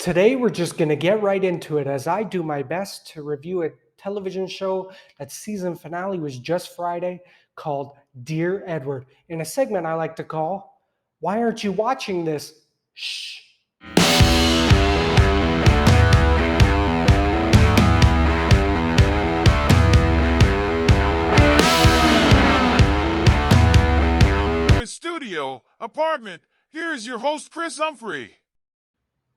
Today, we're just going to get right into it as I do my best to review a television show that season finale was just Friday called Dear Edward, in a segment I like to call Why Aren't You Watching This? Shh. Studio apartment. Here's your host, Chris Humphrey.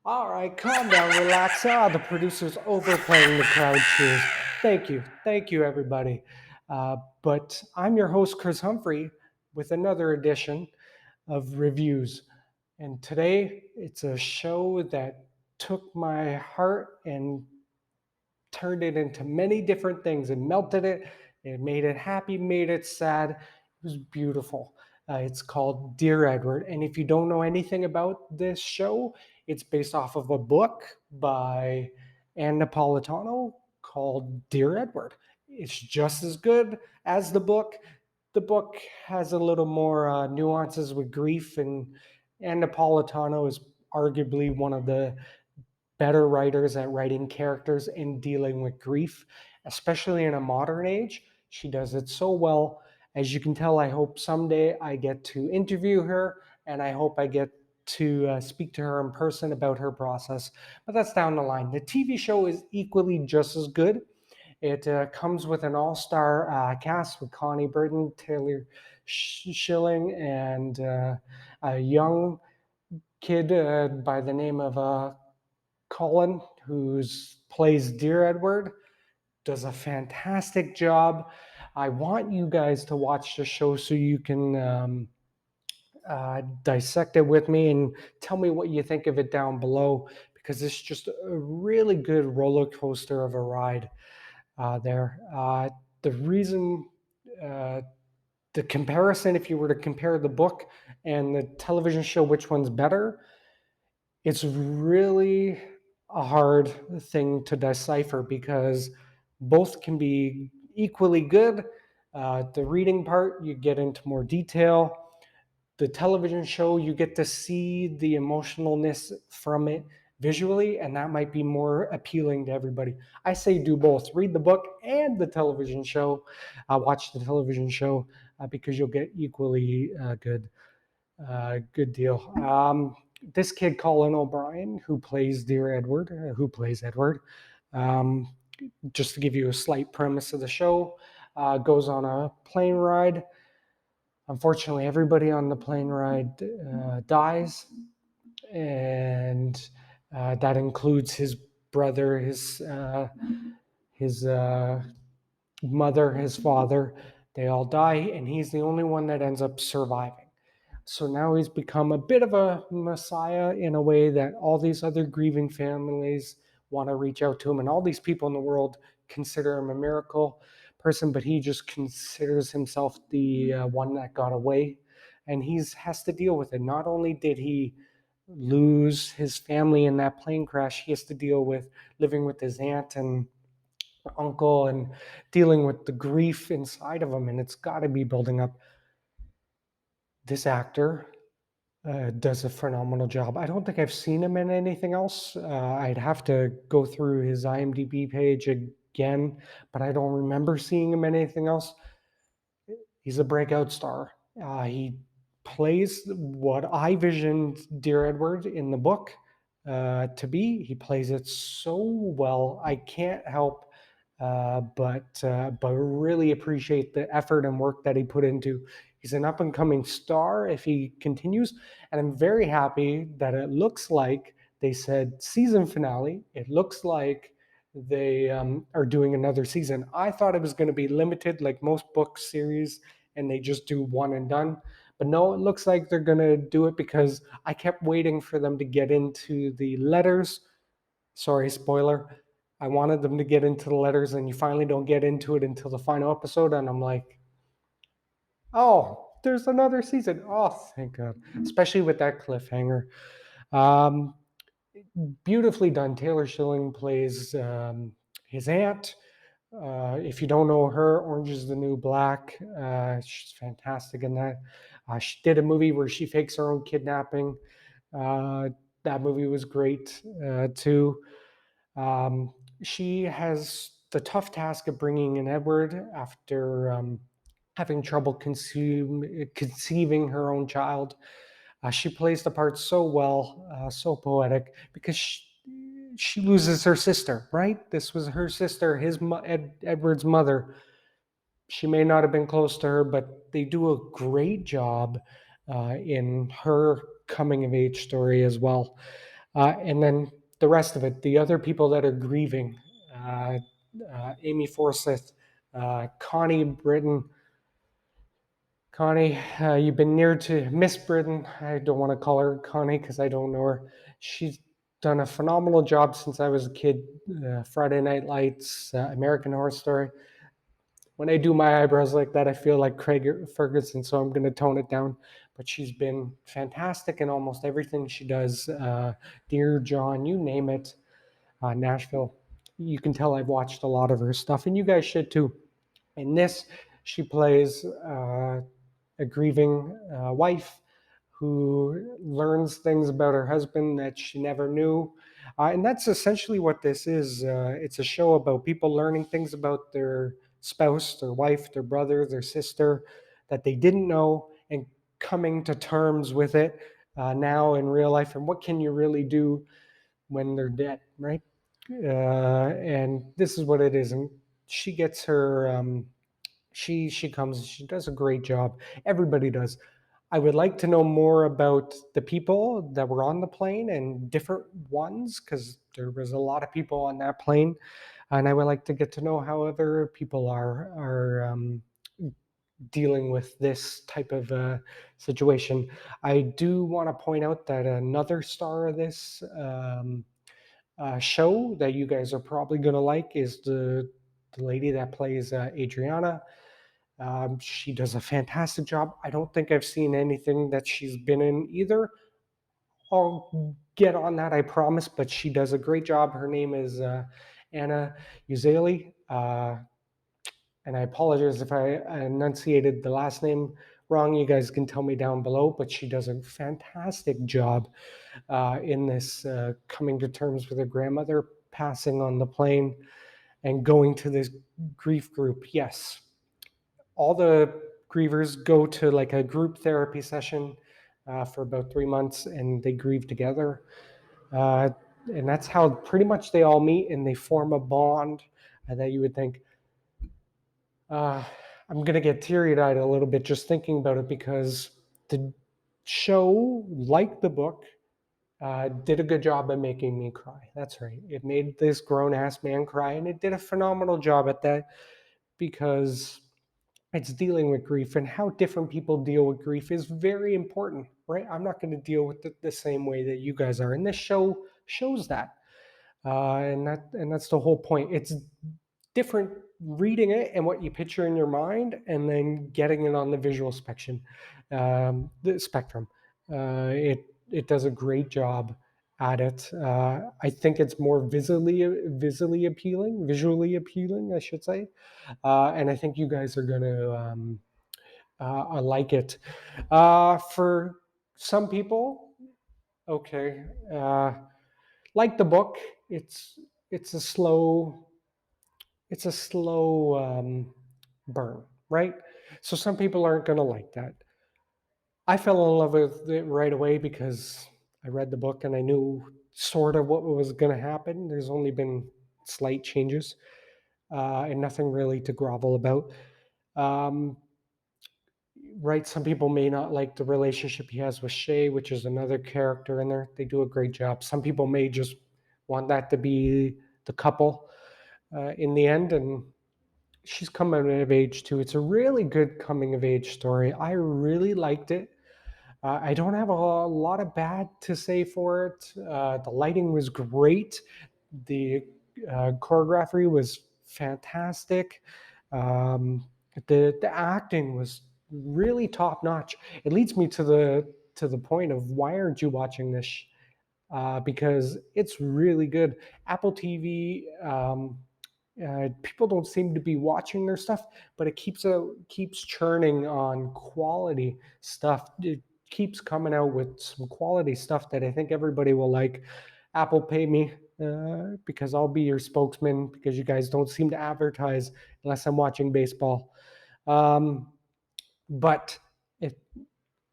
All right, calm down, relax. The producer's overplaying the crowd cheers. Thank you. Thank you, everybody. But I'm your host, Chris Humphrey, with another edition of reviews. And today it's a show that took my heart and turned it into many different things and melted it. It made it happy, made it sad. It was beautiful. It's called Dear Edward. And if you don't know anything about this show, it's based off of a book by Ann Napolitano called Dear Edward. It's just as good as the book. The book has a little more nuances with grief, and Ann Napolitano is arguably one of the better writers at writing characters and dealing with grief, especially in a modern age. She does it so well. As you can tell, I hope someday I get to interview her, and I hope I get to speak to her in person about her process. But that's down the line. The TV show is equally just as good. It comes with an all-star cast with Connie Britton, Taylor Schilling, and a young kid by the name of Colin, who plays Dear Edward, does a fantastic job. I want you guys to watch the show so you can dissect it with me and tell me what you think of it down below, because it's just a really good roller coaster of a ride there. The reason, uh, the comparison, if you were to compare the book and the television show, which one's better, it's really a hard thing to decipher because both can be equally good. The reading part, you get into more detail. The television show, you get to see the emotionalness from it visually, and that might be more appealing to everybody. I say do both. Read the book and the television show. Watch the television show because you'll get equally good deal. This kid, Colin O'Brien, who plays Dear Edward, um, just to give you a slight premise of the show, goes on a plane ride. Unfortunately, everybody on the plane ride dies, and that includes his brother, his mother, his father. They all die, and he's the only one that ends up surviving. So now he's become a bit of a messiah in a way that all these other grieving families want to reach out to him, and all these people in the world consider him a miracle person, but he just considers himself the one that got away, and he has to deal with it. Not only did he lose his family in that plane crash, he has to deal with living with his aunt and uncle and dealing with the grief inside of him, and it's got to be building up. This actor does a phenomenal job. I don't think I've seen him in anything else. I'd have to go through his IMDb page again, but I don't remember seeing him in anything else. He's a breakout star. He plays what I visioned Dear Edward in the book to be. He plays it so well. I can't help but really appreciate the effort and work that he put into. He's an up and coming star if he continues, and I'm very happy that it looks like they said season finale. It looks like they are doing another season. I thought it was going to be limited, like most book series, and they just do one and done. But no, it looks like they're going to do it because I kept waiting for them to get into the letters. Sorry, spoiler. I wanted them to get into the letters, and you finally don't get into it until the final episode. And I'm like, oh, there's another season. Oh, thank God. Especially with that cliffhanger. Um, Beautifully done. Taylor Schilling plays his aunt. If you don't know her, Orange is the New Black. She's fantastic in that. She did a movie where she fakes her own kidnapping. Uh, That movie was great too. Um, she has the tough task of bringing in Edward after having trouble conceiving her own child. She plays the part so well, so poetic, because she loses her sister, right? This was her sister, Edward's mother. She may not have been close to her, but they do a great job in her coming of age story as well. And then the rest of it, the other people that are grieving, uh, Amy Forsyth, Connie Britton. Connie, you've been near to Miss Britton. I don't want to call her Connie because I don't know her. She's done a phenomenal job since I was a kid. Friday Night Lights, American Horror Story. When I do my eyebrows like that, I feel like Craig Ferguson, so I'm going to tone it down. But she's been fantastic in almost everything she does. Dear John, you name it. Nashville. You can tell I've watched a lot of her stuff, and you guys should too. In this, she plays a grieving wife who learns things about her husband that she never knew. And that's essentially what this is. It's a show about people learning things about their spouse, their wife, their brother, their sister that they didn't know and coming to terms with it now in real life. And what can you really do when they're dead, right? And this is what it is. And she gets her. She comes. She does a great job. Everybody does. I would like to know more about the people that were on the plane and different ones because there was a lot of people on that plane, and I would like to get to know how other people are dealing with this type of situation. I do want to point out that another star of this show that you guys are probably going to like is the lady that plays Adriana. She does a fantastic job. I don't think I've seen anything that she's been in either. I'll get on that, I promise, but she does a great job. Her name is Anna Uzeli. And I apologize if I enunciated the last name wrong. You guys can tell me down below, but she does a fantastic job in this coming to terms with her grandmother passing on the plane and going to this grief group. Yes, all the grievers go to like a group therapy session for about 3 months and they grieve together. Uh, and that's how pretty much they all meet and they form a bond that you would think. Uh, I'm going to get teary eyed a little bit just thinking about it because the show, like the book, did a good job of making me cry. That's right. It made this grown ass man cry, and it did a phenomenal job at that because it's dealing with grief and how different people deal with grief is very important, right? I'm not going to deal with it the same way that you guys are, and this show shows that, and that's the whole point. It's different reading it and what you picture in your mind, and then getting it on the visual spectrum. The spectrum. It does a great job at it. I think it's more visually appealing, I should say, and I think you guys are going to like it. For some people, okay, like the book, it's it's a slow it's a slow burn, right? So some people aren't going to like that. I fell in love with it right away because I read the book and I knew sort of what was going to happen. There's only been slight changes and nothing really to grovel about. Um, right, some people may not like the relationship he has with Shay, which is another character in there. They do a great job. Some people may just want that to be the couple in the end, and she's coming of age too. It's a really good coming of age story. I really liked it. I don't have a lot of bad to say for it. The lighting was great. The choreography was fantastic. Um, the acting was really top notch. It leads me to the point of why aren't you watching this? Because it's really good. Apple TV. People don't seem to be watching their stuff, but it keeps churning on quality stuff. keeps coming out with some quality stuff that I think everybody will like. Apple pay me because I'll be your spokesman because you guys don't seem to advertise unless I'm watching baseball. Um, but it,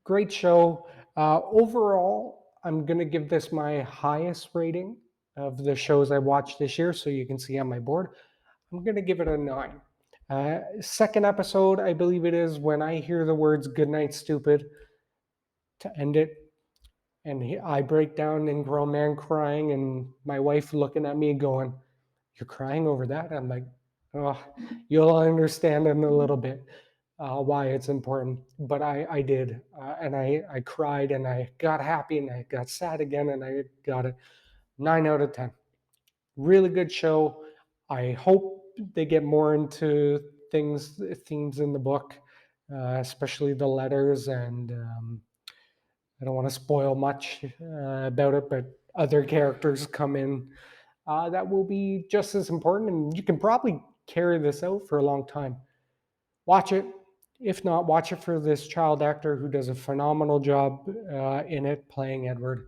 great show. Overall, I'm going to give this my highest rating of the shows I watched this year. So you can see on my board, I'm going to give it a 9. Second episode, I believe it is, when I hear the words "Good night, stupid" to end it. And I break down in grown man crying, and my wife looking at me going, "You're crying over that?" I'm like, "Oh, you'll understand in a little bit why it's important." But I did, and I cried, and I got happy, and I got sad again, and I got it 9 out of 10. Really good show. I hope they get more into themes in the book, especially the letters and. I don't want to spoil much about it, but other characters come in that will be just as important, and you can probably carry this out for a long time. Watch it. If not, watch it for this child actor who does a phenomenal job in it, playing Edward.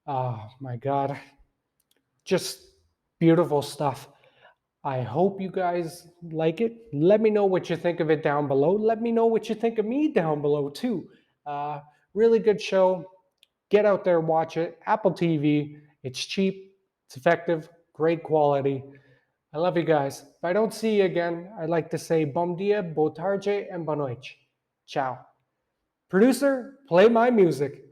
Oh my God. Just beautiful stuff. I hope you guys like it. Let me know what you think of it down below. Let me know what you think of me down below, too. Uh, really good show. Get out there, watch it. Apple TV. It's cheap, it's effective, great quality. I love you guys. If I don't see you again, I'd like to say bom dia, boa tarde, and boa noite. Ciao. Producer, play my music.